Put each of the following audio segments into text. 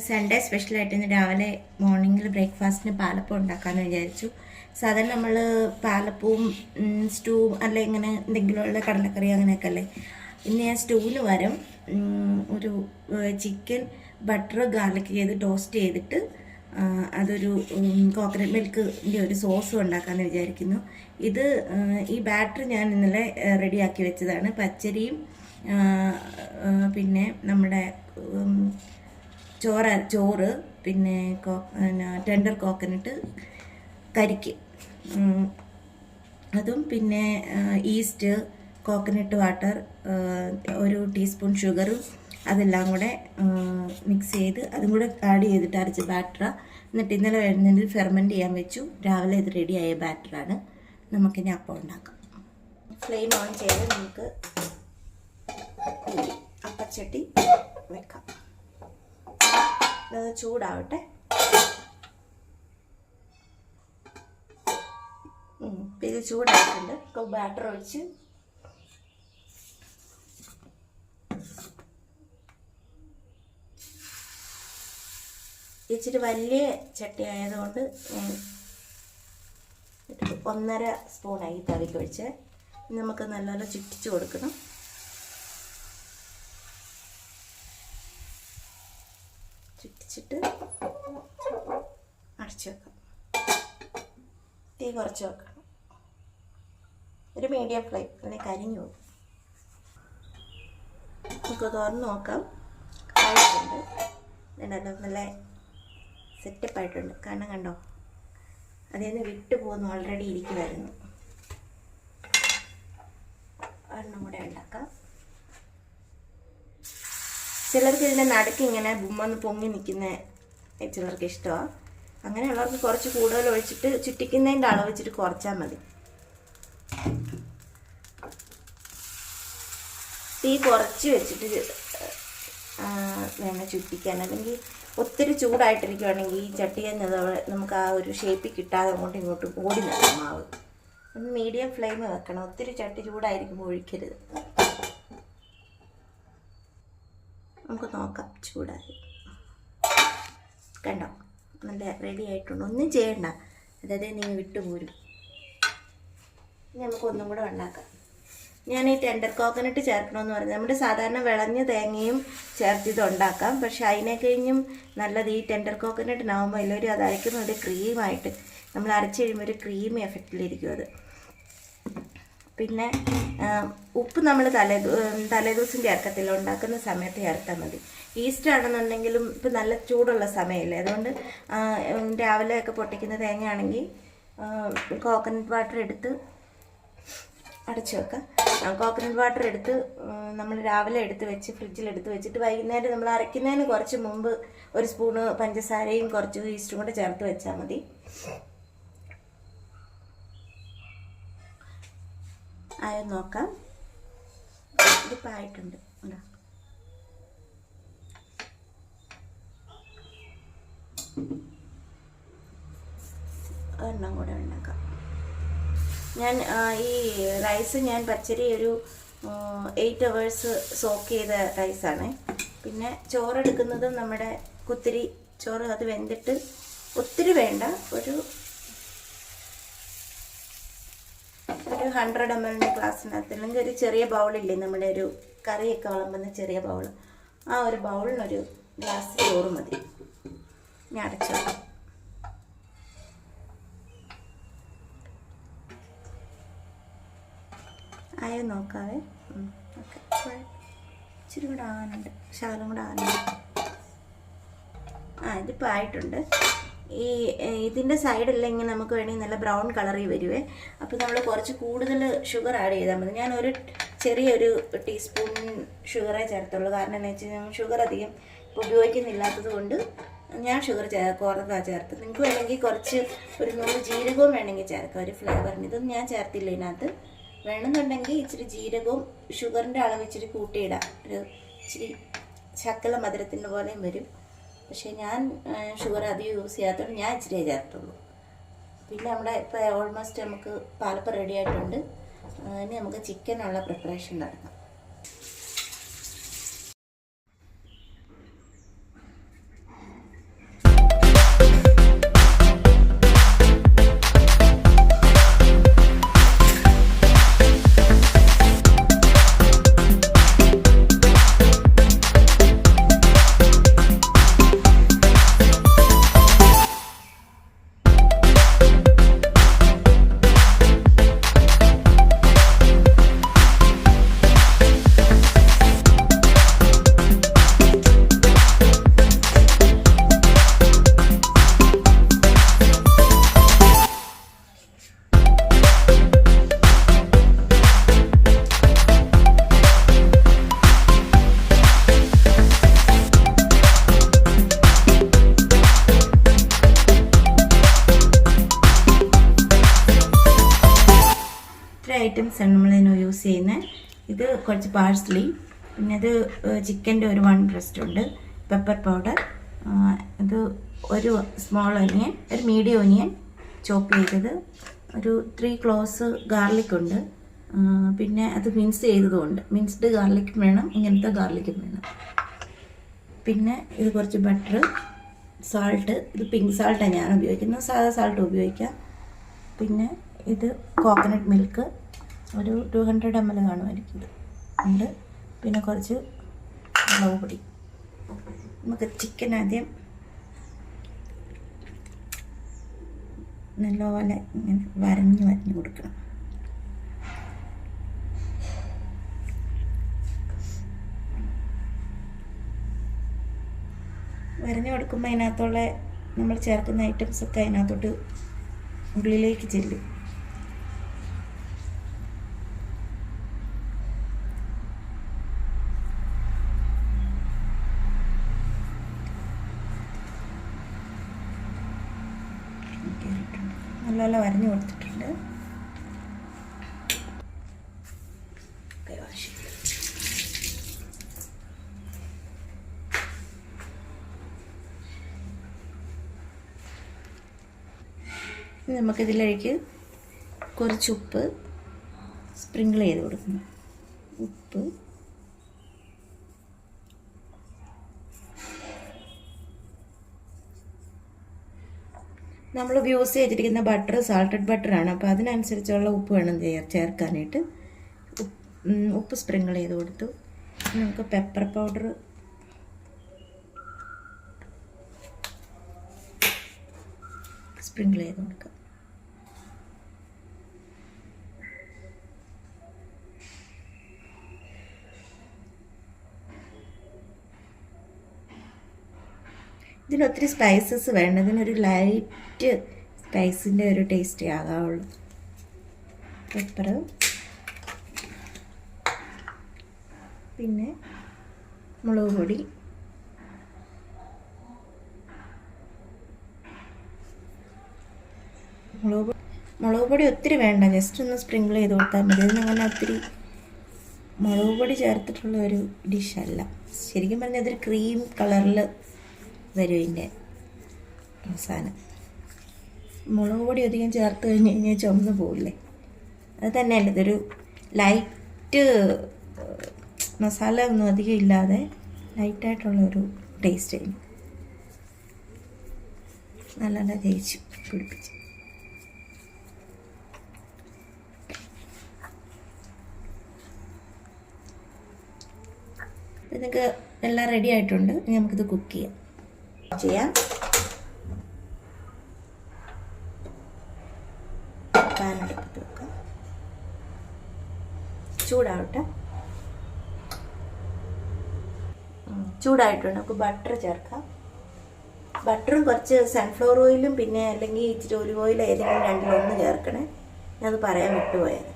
Sunday സ്പെഷ്യലായിട്ട് ഇന്ന് രാവിലെ മോർണിംഗിൽ ബ്രേക്ക്ഫാസ്റ്റിന് പാലപ്പം ഉണ്ടാക്കാമെന്ന് വിചാരിച്ചു. സാധാരണ നമ്മൾ പാലപ്പവും സ്റ്റൂവും അല്ലെ ഇങ്ങനെ എന്തെങ്കിലുമുള്ള കടലക്കറി അങ്ങനെയൊക്കെ അല്ലേ. ഇന്ന് ഞാൻ സ്റ്റൂവിന് പകരം ഒരു ചിക്കൻ ബട്ടർ ഗാർലിക് ചെയ്ത് ടോസ്റ്റ് ചെയ്തിട്ട് അതൊരു കോക്കനട്ട് മിൽക്കിൻ്റെ ഒരു സോസും ഉണ്ടാക്കാമെന്ന് വിചാരിക്കുന്നു. ഈ ബാറ്റർ ഞാൻ ഇന്നലെ റെഡിയാക്കി വെച്ചതാണ്. പച്ചരിയും പിന്നെ നമ്മുടെ ചോറ് പിന്നെ ടെൻഡർ കോക്കനട്ട് കരിക്ക് അതും പിന്നെ ഈസ്റ്റ് കോക്കനട്ട് വാട്ടർ ഒരു ടീസ്പൂൺ ഷുഗറും അതെല്ലാം കൂടെ മിക്സ് ചെയ്ത് അതും കൂടെ ആഡ് ചെയ്തിട്ട് അരച്ച് ബാറ്ററാണ്. എന്നിട്ട് ഇന്നലെ വരുന്നതിൽ ഫെർമെൻറ്റ് ചെയ്യാൻ വെച്ചു. രാവിലെ ഇത് റെഡിയായ ബാറ്ററാണ്. നമുക്കിനി അപ്പം ഉണ്ടാക്കാം. ഫ്ലെയിം ഓൺ ചെയ്ത് നമുക്ക് അപ്പച്ചട്ടി വെക്കാം. അത് ചൂടാവട്ടെ. ഇത് ചൂടായിട്ടുണ്ട്. ബാറ്റർ ഒഴിച്ച് ഇച്ചിരി വലിയ ചട്ടി ആയതുകൊണ്ട് 1.5 സ്പൂണായി തവിക്ക് ഒഴിച്ച് നമുക്ക് നല്ലപോലെ ചുറ്റിച്ച് കൊടുക്കണം. ചുറ്റിച്ചിട്ട് അടച്ചു വെക്കാം. തീ കുറച്ച് വെക്കണം. ഒരു മീഡിയം ഫ്ലെയിം, അല്ലെങ്കിൽ കരിഞ്ഞു പോകും. നമുക്ക് തുറന്ന് നോക്കാം. ആയിട്ടുണ്ട്. നല്ല സെറ്റപ്പായിട്ടുണ്ട്. കാരണം കണ്ടോ, അതിൽ നിന്ന് വിട്ടു പോകുന്നു. ഓൾറെഡി ഇരിക്കുമായിരുന്നു. ഒരെണ്ണം കൂടെ ഉണ്ടാക്കാം. ചിലർക്ക് ഇതിൻ്റെ നടുക്ക് ഇങ്ങനെ ബുമ്മൊന്ന് പൊങ്ങി നിൽക്കുന്ന ചിലർക്ക് ഇഷ്ടമാണ്. അങ്ങനെയുള്ളവർക്ക് കുറച്ച് കൂടുതൽ ഒഴിച്ചിട്ട് ചുറ്റിക്കുന്നതിൻ്റെ അളവ് വെച്ചിട്ട് കുറച്ചാൽ മതി. തീ കുറച്ച് വെച്ചിട്ട് വേണം ചുറ്റിക്കാൻ. അല്ലെങ്കിൽ ഒത്തിരി ചൂടായിട്ടിരിക്കുകയാണെങ്കിൽ ഈ ചട്ടിയിൽ നമുക്ക് ആ ഒരു ഷേപ്പിൽ കിട്ടാതെ അങ്ങോട്ടും ഇങ്ങോട്ടും ഓടി നിൽക്കും മാവ്. ഒന്ന് മീഡിയം ഫ്ലെയിം വെക്കണം. ഒത്തിരി ചട്ടി ചൂടായിരിക്കുമ്പോൾ ഒഴിക്കരുത്. നമുക്ക് നോക്കാം. ചൂടായി കണ്ടോ, നല്ല റെഡി ആയിട്ടുണ്ട്. ഒന്നും ചെയ്യണ്ട, അതായത് നിങ്ങൾ വിട്ടുപോരും. ഇനി നമുക്കൊന്നും കൂടെ ഉണ്ടാക്കാം. ഞാൻ ഈ ടെൻഡർ കോക്കനട്ട് ചേർക്കണമെന്ന് പറഞ്ഞാൽ നമ്മുടെ സാധാരണ വിളഞ്ഞ തേങ്ങയും ചേർത്തിത് ഉണ്ടാക്കാം. പക്ഷെ അതിനെ കഴിഞ്ഞും നല്ലത് ഈ ടെൻഡർ കോക്കനട്ടിനാവുമ്പോൾ എല്ലാവരും അത് അരയ്ക്കുന്ന ഒരു ക്രീമായിട്ട് നമ്മൾ അരച്ച് കഴിയുമ്പോൾ ഒരു ക്രീമി എഫക്റ്റിലിരിക്കും അത്. പിന്നെ ഉപ്പ് നമ്മൾ തലേദിവസം ചേർക്കത്തില്ല, ഉണ്ടാക്കുന്ന സമയത്ത് ചേർത്താൽ മതി. ഈസ്റ്റ് ആണെന്നുണ്ടെങ്കിലും ഇപ്പം നല്ല ചൂടുള്ള സമയമല്ലേ, അതുകൊണ്ട് രാവിലെയൊക്കെ പൊട്ടിക്കുന്ന തേങ്ങയാണെങ്കിൽ കോക്കനട്ട് വാട്ടർ എടുത്ത് അടച്ചു വെക്കാം. കോക്കനട്ട് വാട്ടർ എടുത്ത് നമ്മൾ രാവിലെ എടുത്ത് വെച്ച് ഫ്രിഡ്ജിലെടുത്ത് വെച്ചിട്ട് വൈകുന്നേരം നമ്മൾ അരയ്ക്കുന്നതിന് കുറച്ച് മുമ്പ് ഒരു സ്പൂണ് പഞ്ചസാരയും കുറച്ച് ഈസ്റ്റും കൂടെ ചേർത്ത് വെച്ചാൽ മതി. ആയോ നോക്കാം. ഇതിപ്പോൾ ആയിട്ടുണ്ട്. ഒരെണ്ണം കൂടെ ഉണ്ടാക്കാം. ഞാൻ ഈ റൈസ് പച്ചരി ഒരു 8 hours സോക്ക് ചെയ്ത റൈസാണ്. പിന്നെ ചോറെടുക്കുന്നതും നമ്മുടെ കുത്തിരി ചോറ്, അത് വെന്തിട്ട് ഒത്തിരി വേണ്ട, ഒരു 100 ml ഗ്ലാസ്സിനകത്ത്, അല്ലെങ്കിൽ ഒരു ചെറിയ ബൗളില്ലേ നമ്മുടെ ഒരു കറിയൊക്കെ വിളമ്പുന്ന ചെറിയ ബൗൾ, ആ ഒരു ബൗളിനൊരു ഗ്ലാസ് ചോറ് മതി. ഞാൻ അടച്ചു വെക്കാം. ആയോ നോക്കാവേ. ഓക്കെ, ഇച്ചിരി കൂടെ ആവാനുണ്ട്, ശകലം കൂടെ ആവാനുണ്ട്. ഇതിപ്പോൾ ആയിട്ടുണ്ട്. ഇതിൻ്റെ സൈഡെല്ലാം ഇങ്ങനെ നമുക്ക് വേണമെങ്കിൽ നല്ല ബ്രൗൺ കളറിൽ വരുവേ. അപ്പോൾ നമ്മൾ കുറച്ച് കൂടുതൽ ഷുഗർ ആഡ് ചെയ്താൽ മതി. ഞാനൊരു ചെറിയൊരു ടീസ്പൂൺ ഷുഗറേ ചേർത്തുള്ളൂ. കാരണം എന്ന് വെച്ച് കഴിഞ്ഞാൽ ഷുഗർ അധികം ഉപയോഗിക്കുന്നില്ലാത്തത് കൊണ്ട് ഞാൻ ഷുഗർ കുറവാണ് ചേർത്ത്. നിങ്ങൾക്ക് വേണമെങ്കിൽ കുറച്ച് ഒരു 100 ജീരകവും വേണമെങ്കിൽ ചേർക്കാം ഒരു ഫ്ലേവറിന്. ഇതൊന്നും ഞാൻ ചേർത്തില്ല ഇതിനകത്ത്. വേണമെന്നുണ്ടെങ്കിൽ ഇച്ചിരി ജീരകവും ഷുഗറിൻ്റെ അളവ് ഇച്ചിരി കൂട്ടിയിടാം. ഒരു ഇച്ചിരി ശക്കല മധുരത്തിൻ്റെ പോലെയും വരും. പക്ഷേ ഞാൻ ഷുഗർ അധികം യൂസ് ചെയ്യാത്തതുകൊണ്ട് ഞാൻ ഇച്ചിരി ചേർത്തുള്ളൂ. പിന്നെ നമ്മുടെ ഇപ്പോൾ ഓൾമോസ്റ്റ് നമുക്ക് പാലപ്പം റെഡി ആയിട്ടുണ്ട്. ഇനി നമുക്ക് ചിക്കനുള്ള പ്രിപ്പറേഷൻ നടക്കാം. ഐറ്റംസ് ആണ് നമ്മളിതിന് യൂസ് ചെയ്യുന്നത്. ഇത് കുറച്ച് പാഴ്സ്ലി, പിന്നെ ഇത് ചിക്കൻ്റെ ഒരു 1 ബ്രസ്റ്റ് ഉണ്ട്, പെപ്പർ പൗഡർ, ഇത് ഒരു സ്മോൾ ഒനിയൻ, ഒരു മീഡിയം ഒനിയൻ ചോപ്പ് ചെയ്തത്, ഒരു 3 ക്ലോസ് ഗാർലിക് ഉണ്ട്, പിന്നെ അത് മിൻസ് ചെയ്തതുമുണ്ട്. മിൻസ്ഡ് ഗാർലിക്കും വേണം, ഇങ്ങനത്തെ ഗാർലിക്കും വേണം. പിന്നെ ഇത് കുറച്ച് ബട്ടർ, സാൾട്ട്, ഇത് പിങ്ക് സാൾട്ടാണ് ഞാൻ ഉപയോഗിക്കുന്നത്, സാധാ സാൾട്ട് ഉപയോഗിക്കാം. പിന്നെ ഇത് കോക്കനട്ട് മിൽക്ക് ഒരു 200 ml കാണുമായിരിക്കും ഇത് ഉണ്ട്. പിന്നെ കുറച്ച് മുളക് പൊടി. നമുക്ക് ചിക്കൻ ആദ്യം നല്ലപോലെ ഇങ്ങനെ വരഞ്ഞ് കൊടുക്കണം. വരഞ്ഞു കൊടുക്കുമ്പോൾ അതിനകത്തുള്ള നമ്മൾ ചേർക്കുന്ന ഐറ്റംസൊക്കെ അതിനകത്തോട്ട് ഉള്ളിലേക്ക് ചെല്ലും. നല്ലപോലെ വരഞ്ഞു കൊടുത്തിട്ടുണ്ട്. നമുക്കിതിലേക്ക് കുറച്ച് ഉപ്പ് സ്പ്രിങ്കിൾ ചെയ്ത് കൊടുക്കണം. ഉപ്പ്, നമ്മൾ യൂസ് ചെയ്തിരിക്കുന്ന ബട്ടർ സാൾട്ടഡ് ബട്ടറാണ്, അപ്പോൾ അതിനനുസരിച്ചുള്ള ഉപ്പ് വേണം ചേർക്കാനായിട്ട്. ഉപ്പ് സ്പ്രിങ്കിൾ ചെയ്ത് കൊടുത്തു. നമുക്ക് പെപ്പർ പൗഡർ സ്പ്രിങ്കിൾ ചെയ്ത് കൊടുക്കാം. ഇതിനൊത്തിരി സ്പൈസസ് വേണ്ട, ഇതിനൊരു ലൈറ്റ് സ്പൈസിൻ്റെ ഒരു ടേസ്റ്റേ ആകാവുള്ളൂ. പെപ്പർ, പിന്നെ മുളക് പൊടി, മുളക് പൊടി ഒത്തിരി വേണ്ട, ജസ്റ്റ് ഒന്ന് സ്പ്രിങ്കിൾ ചെയ്ത് കൊടുത്താൽ മതി. ഇതിനങ്ങനെ ഒത്തിരി മുളക് പൊടി ചേർത്തിട്ടുള്ള ഒരു ഡിഷല്ല. ശരിക്കും പറഞ്ഞാൽ ഇതൊരു ക്രീം കളറിൽ വരും ഇതിൻ്റെ അവസാനം. മുളക് പൊടി അധികം ചേർത്ത് കഴിഞ്ഞ് കഴിഞ്ഞാൽ ചുമന്ന് പോകില്ലേ, അത് തന്നെയല്ല. ഇതൊരു ലൈറ്റ് മസാല ഒന്നും അധികം ഇല്ലാതെ ലൈറ്റായിട്ടുള്ളൊരു ടേസ്റ്റ് ആയിരുന്നു. നല്ല തേച്ച് പിടിപ്പിച്ച് ഇതൊക്കെ എല്ലാം റെഡി ആയിട്ടുണ്ട്. ഇനി നമുക്കിത് കുക്ക് ചെയ്യാം. പാൻ എടുത്തിട്ട് വെക്കാം, ചൂടാവട്ടെ. ചൂടായിട്ടുണ്ട്. നമുക്ക് ബട്ടർ ചേർക്കാം. ബട്ടറും കുറച്ച് സൺഫ്ലവർ ഓയിലും പിന്നെ അല്ലെങ്കിൽ ഇച്ചിരി ഒലിവ് ഓയിൽ ഏതെങ്കിലും രണ്ടിലൊന്ന് ചേർക്കണേ. ഞാനത് പറയാൻ വിട്ടുപോയത്.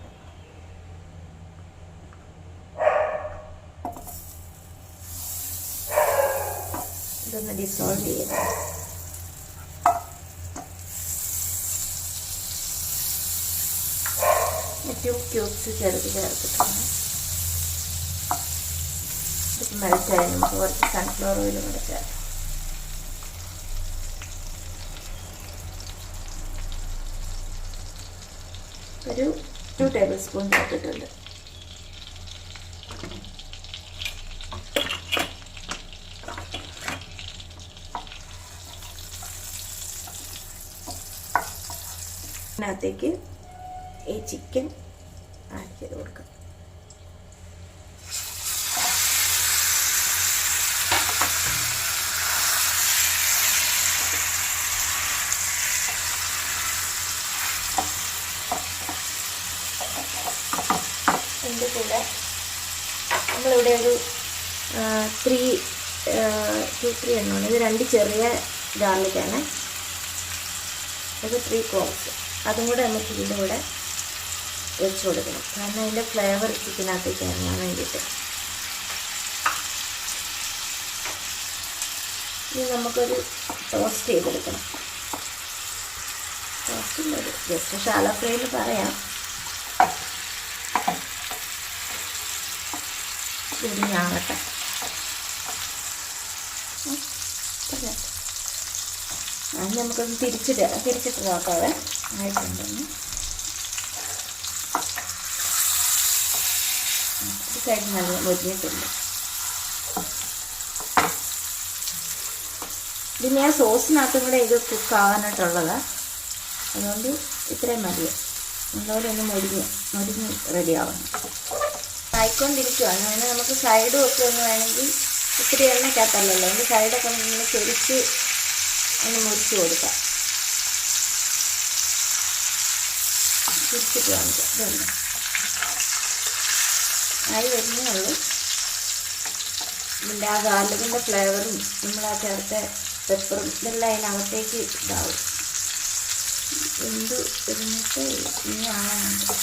ഇതൊന്ന് ഡിസോൾവ് ചെയ്ത് ക്യൂബ്സ് ചേർത്തിട്ടുണ്ട്. ഇത് മെൽറ്റായി. നമുക്ക് കുറച്ച് സൺഫ്ലവർ ഓയിലും കൂടെ ചേർക്കാം. ഒരു 2 ടേബിൾ സ്പൂൺ ചേർത്തിട്ടുണ്ട്. അതിനകത്തേക്ക് ഈ ചിക്കൻ ആഡ് ചെയ്ത് കൊടുക്കാം. ഇതിൻ്റെ കൂടെ നമ്മളിവിടെ ഒരു 3 എണ്ണമാണ്. ഇത് 2 ചെറിയ ഗാർലിക്കാണ്. ഇത് 3 ക്ലോവ്സ്. അതും കൂടെ നമുക്ക് ഇതിൻ്റെ കൂടെ വെച്ച് കൊടുക്കണം, കാരണം അതിൻ്റെ ഫ്ലേവർ ചിക്കനകത്തേക്ക് ഇറങ്ങാൻ വേണ്ടിയിട്ട്. ഇനി നമുക്കൊരു ടോസ്റ്റ് ചെയ്തെടുക്കണം. ടോസ്റ്റിൻ്റെ ഒരു ജസ്റ്റ് ഷാലോ ഫ്രൈയിൽ പറയാം. മുരിഞ്ഞാകട്ടെ. അത് നമുക്കൊന്ന് തിരിച്ചിട്ട് നോക്കാവേ ആയിട്ടുണ്ടെന്ന്. ഒരു സൈഡ് നല്ല മുരിഞ്ഞിട്ടുണ്ട്. ഇത് ഞാൻ സോസിനകത്തും കൂടെ ഇത് കുക്കാവാനായിട്ടുള്ളതാണ്. അതുകൊണ്ട് ഇത്രയും മതി. അതുപോലെ ഒന്ന് മുരിഞ്ഞ് റെഡിയാവണം. ആയിക്കൊണ്ടിരിക്കുകയാണ്. അങ്ങനെ നമുക്ക് സൈഡും ഒക്കെ ഒന്ന് വേണമെങ്കിൽ ഒത്തിരി എണ്ണയ്ക്കകത്തല്ലല്ലോ, അതിൻ്റെ സൈഡൊക്കെ ഒന്ന് ചെരിച്ച് ഒന്ന് മുറിച്ച് കൊടുക്കാം. തിരിച്ചിട്ട് കാണിക്കാം. ഇതുണ്ട് ആയി വരുന്നേ ഉള്ളൂ. ഇതിൻ്റെ ആ ഗാർലിക്കിൻ്റെ ഫ്ലേവറും നമ്മൾ ആ ചേർത്ത പെപ്പറും ഇതെല്ലാം അതിനകത്തേക്ക് ഇതാവും. എന്ത് ഇരുന്നിട്ട് ഇനി ആവാനുണ്ട്.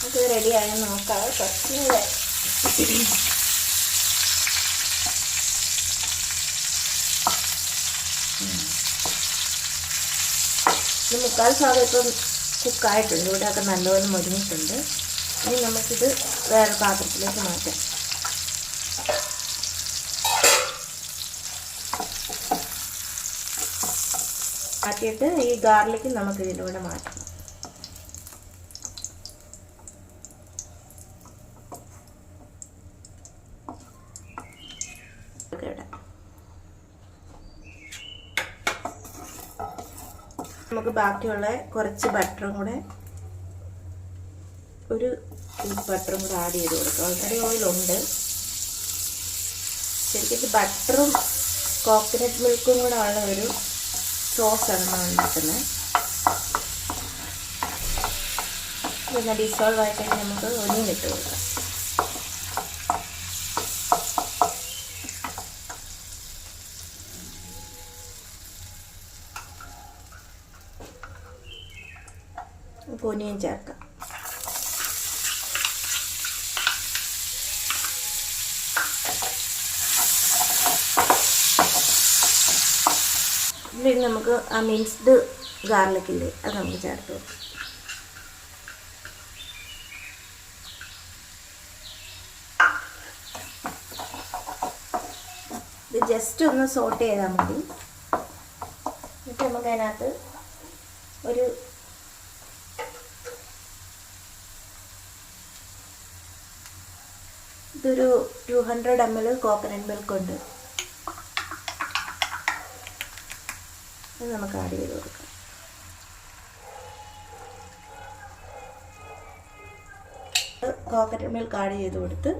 നമുക്ക് റെഡിയായി നോക്കാം. കുറച്ചുകൂടെ ഇത് 3/4 ഭാഗം ഇപ്പം കുക്കായിട്ടുണ്ട്. ഇവിടെയൊക്കെ നല്ലപോലെ മുരിഞ്ഞിട്ടുണ്ട്. ഇനി നമുക്കിത് വേറെ പാത്രത്തിലേക്ക് മാറ്റാം. മാറ്റിയിട്ട് ഈ ഗാർലിക്ക് നമുക്ക് ഇതിലൂടെ മാറ്റണം. നമുക്ക് ബാക്കിയുള്ള കുറച്ച് ബട്ടറും കൂടെ, ഒരു ബട്ടറും കൂടെ ആഡ് ചെയ്ത് കൊടുക്കാം. ഓൾറെഡി ഓയിലുണ്ട്. ശരിക്കും ബട്ടറും കോക്കനട്ട് മിൽക്കും കൂടെ ഉള്ള ഒരു സോസാണ് നമ്മൾ ഉണ്ടാക്കുന്നത്. പിന്നെ ഡിസോൾവ് ആയിട്ട് നമുക്ക് ഒനിയൻ ഇട്ട് കൊടുക്കാം. ഒനിയൻ ചേർക്കാം. ഇതിൽ നമുക്ക് ആ മിൻസ്ഡ് ഗാർലിക്കില്ലേ അത് നമുക്ക് ചേർത്ത് വെക്കാം. ഇത് ജസ്റ്റ് ഒന്ന് സോട്ട് ചെയ്താൽ മതി. എന്നിട്ട് നമുക്ക് അതിനകത്ത് ഇതൊരു 200 ml കോക്കനട്ട് മിൽക്ക് ഉണ്ട്. അത് നമുക്ക് ആഡ് ചെയ്ത് കൊടുക്കാം. കോക്കനട്ട് മിൽക്ക് ആഡ് ചെയ്ത് കൊടുത്ത്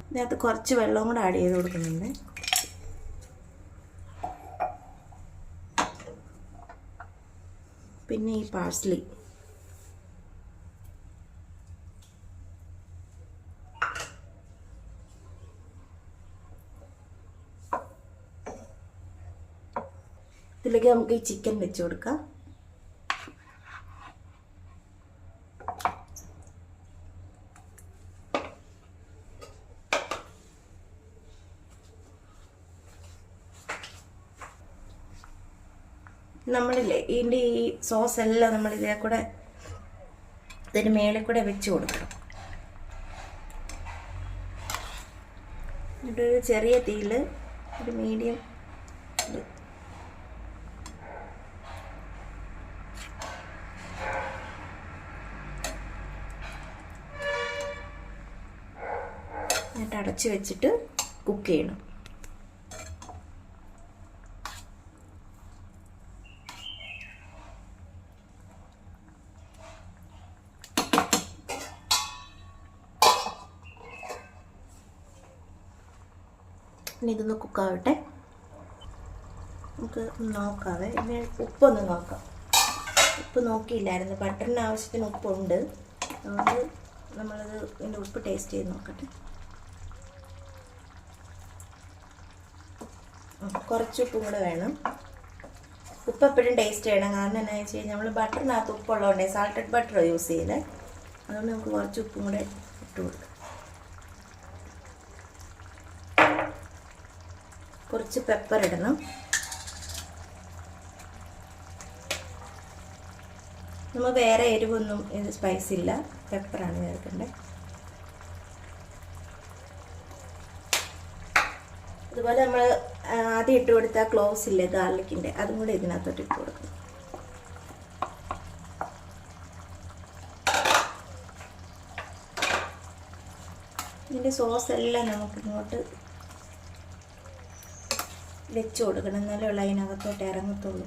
ഇതിനകത്ത് കുറച്ച് വെള്ളവും കൂടെ ആഡ് ചെയ്ത് കൊടുക്കുന്നുണ്ട്. പിന്നെ ഈ പാഴ്സ്ലി ഇതിലേക്ക് നമുക്ക് ഈ ചിക്കൻ വെച്ച് കൊടുക്കാം. നമ്മളില്ലേ ഇതിൻ്റെ ഈ സോസ് എല്ലാം നമ്മൾ ഇതിൽ കൂടെ ഇതിന് മേളിൽ കൂടെ വെച്ച് കൊടുക്കണം. എന്നിട്ടൊരു ചെറിയ തീയിൽ ഒരു മീഡിയം എന്നിട്ട് അടച്ച് വെച്ചിട്ട് കുക്ക് ചെയ്യണം. ഇനി ഇതൊന്ന് കുക്കാവട്ടെ. നമുക്ക് നോക്കാവേ. ഇനി ഉപ്പൊന്ന് നോക്കാം. ഉപ്പ് നോക്കിയില്ലായിരുന്നു. ബട്ടറിന് ആവശ്യത്തിന് ഉപ്പുണ്ട്. അതുകൊണ്ട് നമ്മളത് ഇതിൻ്റെ ഉപ്പ് ടേസ്റ്റ് ചെയ്ത് നോക്കട്ടെ. കുറച്ച് ഉപ്പും കൂടെ വേണം. ഉപ്പ് എപ്പോഴും ടേസ്റ്റ് ചെയ്യണം. കാരണം എന്താണെന്ന് വെച്ച് കഴിഞ്ഞാൽ നമ്മൾ ബട്ടറിനകത്ത് ഉപ്പുള്ളതുകൊണ്ടേ സാൾട്ടഡ് ബട്ടർ യൂസ് ചെയ്തത്. അതുകൊണ്ട് നമുക്ക് കുറച്ച് ഉപ്പും കൂടെ ഇട്ട് കൊടുക്കാം. കുറച്ച് പെപ്പർ ഇടണം. നമ്മൾ വേറെ എരിവൊന്നും ഇത് സ്പൈസ് ഇല്ല, പെപ്പറാണ് ചേർക്കേണ്ടത്. അതുപോലെ നമ്മൾ ആദ്യം ഇട്ട് കൊടുത്ത ക്ലോവ്സ് ഇല്ലേ ഗാർലിക്കിൻ്റെ, അതും കൂടെ ഇതിനകത്തോട്ട് ഇട്ട് കൊടുക്കും. ഇതിൻ്റെ സോസ് എല്ലാം നമുക്ക് ഇങ്ങോട്ട് വെച്ച് കൊടുക്കണം, എന്നാലേ ഉള്ള അതിനകത്തോട്ട് ഇറങ്ങത്തുള്ളൂ.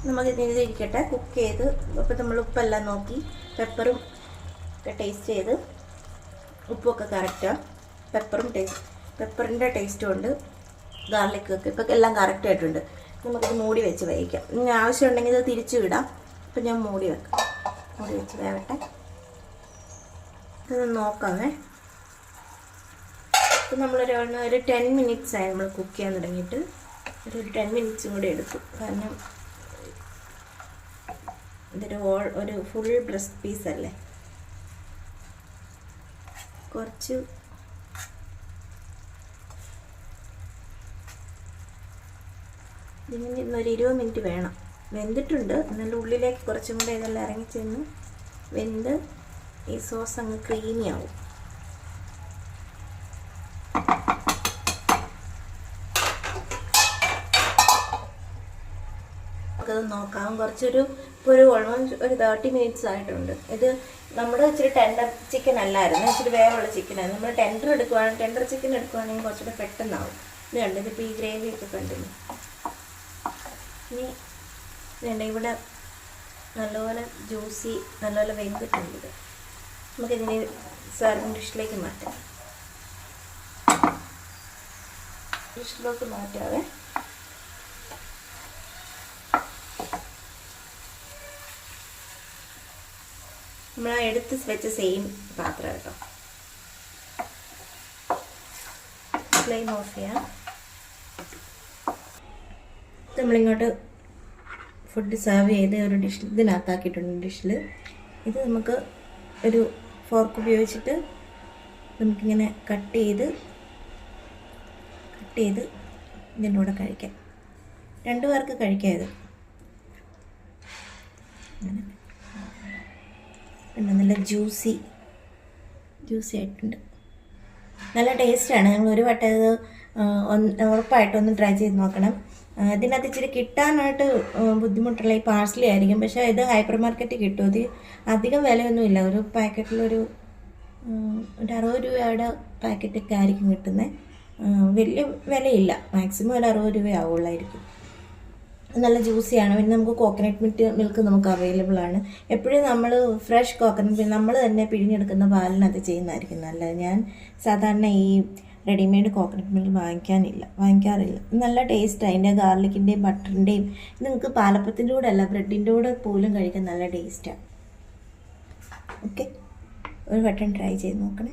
നമുക്കിതിന് ഇരിക്കട്ടെ, കുക്ക് ചെയ്ത്. അപ്പോൾ നമ്മൾ ഉപ്പെല്ലാം നോക്കി, പെപ്പറും ഒക്കെ ടേസ്റ്റ് ചെയ്ത്, ഉപ്പൊക്കെ കറക്റ്റാണ്. പെപ്പറിൻ്റെ ടേസ്റ്റും ഉണ്ട്, ഗാർലിക്കൊക്കെ ഇപ്പോൾ എല്ലാം കറക്റ്റായിട്ടുണ്ട്. നമുക്കിത് മൂടി വെച്ച് വേവിക്കാം. ഇനി ആവശ്യമുണ്ടെങ്കിൽ ഇത് തിരിച്ചു വിടാം. അപ്പം ഞാൻ മൂടി വെക്കാം, മൂടി വെച്ച് വേവട്ടെ. ഇത് നോക്കാമേ. ഇപ്പം നമ്മളൊരു 10 മിനിറ്റ്സ് ആയി നമ്മൾ കുക്ക് ചെയ്യാൻ തുടങ്ങിയിട്ട്. ഒരു 10 മിനിറ്റ്സും കൂടി എടുക്കും, കാരണം ഇതൊരു ഫുൾ ബ്രസ്റ്റ് പീസല്ലേ. കുറച്ച് ഇതിന് ഒരു 20 മിനിറ്റ് വേണം. വെന്തിട്ടുണ്ട്, എന്നാലും ഉള്ളിലേക്ക് കുറച്ചും കൂടെ ഇതെല്ലാം ഇറങ്ങിച്ചെന്ന് വെന്ത് ഈ സോസ് അങ്ങ് ക്രീമി ആവും. നമുക്കത് നോക്കാം. ഇപ്പോൾ ഒരു ഓൾമോസ്റ്റ് ഒരു 30 മിനിറ്റ്സ് ആയിട്ടുണ്ട്. ഇത് നമ്മുടെ ഇച്ചിരി ടെൻഡർ ചിക്കൻ അല്ലായിരുന്നു, ഇച്ചിരി വേവുള്ള ചിക്കനായിരുന്നു. നമ്മൾ ടെൻഡർ ചിക്കൻ എടുക്കുവാണെങ്കിൽ കുറച്ചുകൂടെ പെട്ടെന്നാവും. ഇത് കണ്ടു, ഇതിപ്പോൾ ഈ ഗ്രേവിയൊക്കെ കണ്ടില്ല. ഇനി വേണ്ട, ഇവിടെ നല്ലപോലെ ജ്യൂസി, നല്ലപോലെ വെന്തിട്ടുണ്ട്. ഇത് നമുക്കിതിനെ സർവിങ് ഡിഷിലേക്ക് മാറ്റാം. ഡിഷിലോട്ട് മാറ്റാവേ. നമ്മൾ എടുത്ത് വെച്ച സെയിം പാത്രം കേട്ടോ. ഫ്ലെയിം ഓഫ് ചെയ്യാം. നമ്മളിങ്ങോട്ട് ഫുഡ് സെർവ് ചെയ്ത് ഒരു ഡിഷിൽ ഇതിനകത്താക്കിയിട്ടുണ്ട്. ഡിഷിൽ ഇത് നമുക്ക് ഒരു ഫോർക്ക് ഉപയോഗിച്ചിട്ട് നമുക്കിങ്ങനെ കട്ട് ചെയ്ത് ഇതിൻ്റെ കൂടെ കഴിക്കാം. 2 പേർക്ക് കഴിക്കാം ഇത്. അങ്ങനെ പിന്നെ നല്ല ജ്യൂസി ആയിട്ടുണ്ട്, നല്ല ടേസ്റ്റാണ്. നിങ്ങൾ ഒരു വട്ടം ഇത് ഉറപ്പായിട്ടൊന്ന് ട്രൈ ചെയ്ത് നോക്കണം. ഇതിനകത്ത് ഇച്ചിരി കിട്ടാനായിട്ട് ബുദ്ധിമുട്ടുള്ള ഈ പാഴ്സലി ആയിരിക്കും, പക്ഷേ ഇത് ഹൈപ്പർ മാർക്കറ്റിൽ കിട്ടും. ഇത് അധികം വിലയൊന്നുമില്ല, ഒരു പാക്കറ്റിലൊരു 60 രൂപയുടെ പാക്കറ്റൊക്കെ ആയിരിക്കും കിട്ടുന്നത്. വലിയ വിലയില്ല, മാക്സിമം ഒരു 60 രൂപ ആവുള്ളായിരിക്കും. നല്ല ജ്യൂസിയാണ്. പിന്നെ നമുക്ക് കോക്കനട്ട് മിൽക്ക് നമുക്ക് അവൈലബിൾ ആണ്. എപ്പോഴും നമ്മൾ ഫ്രഷ് കോക്കനട്ട് നമ്മൾ തന്നെ പിഴിഞ്ഞെടുക്കുന്ന പാലിനകത്ത് ചെയ്യുന്നതായിരിക്കും നല്ലത്. ഞാൻ സാധാരണ ഈ റെഡിമെയ്ഡ് കോക്കനട്ട് മിൽക്ക് വാങ്ങിക്കാറില്ല. നല്ല ടേസ്റ്റാണ് അതിൻ്റെ ഗാർലിക്കിൻ്റെയും ബട്ടറിൻ്റെയും. ഇത് നിങ്ങൾക്ക് പാലപ്പത്തിൻ്റെ കൂടെ അല്ല, ബ്രെഡിൻ്റെ കൂടെ പോലും കഴിക്കാൻ നല്ല ടേസ്റ്റാണ്. ഓക്കെ, ഒരു വട്ടം ട്രൈ ചെയ്ത് നോക്കണേ.